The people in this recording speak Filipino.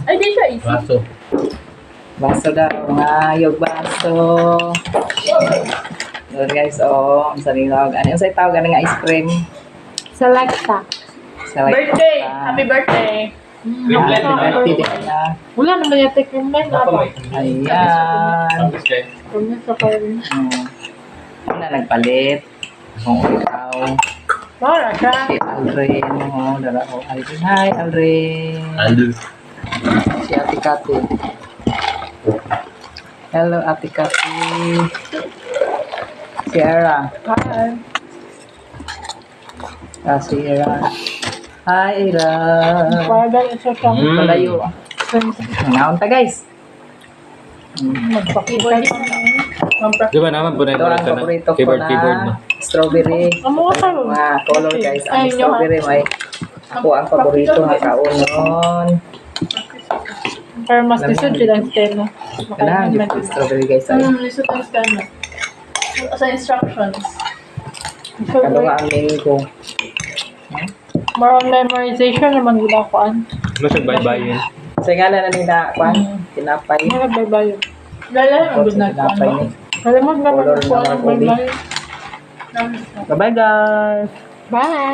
Ay, di siya easy. Baso. Baso daw, ngayog baso. Doon guys, ang salinawag. Ano yung sa tawag nga ice cream? Selecta. Birthday! Happy birthday! Happy birthday na. Wala naman yung take yung men. Ayan. Kanya sa karin. Ano nagpalit? Kung ikaw. Para siya. Si Aldrin. Dala ko. Aldrin. Hi, Aldrin. Aldo. Si Ate Kati. Hello, Ate Kati. Sierra. Hi. Si Ira. Hi, Ira. Para isa siya. Palayo. Ngaon ta, guys. Magpakibay ka na. Di ba naman po na Ito ang ito paborito ko keyboard na strawberry. Amo ka ron. Mga color, guys. Ang Ay, strawberry may ako ang paborito nga kaunon. Para mas lisod silang steno. Kailangan yung strawberry, guys. Ay, Lisod ang steno. Sa instructions. ano nga ang name ko? More on memorization naman ginakuan. Masag bye-bye yun. Sa ngalan na nila, kwan, tinapay. Mga nagbaybayo. Lala ang good na Tinapay ni. Alam mo naman Color kuan na ang mga baybayo. Bye-bye, guys. Bye!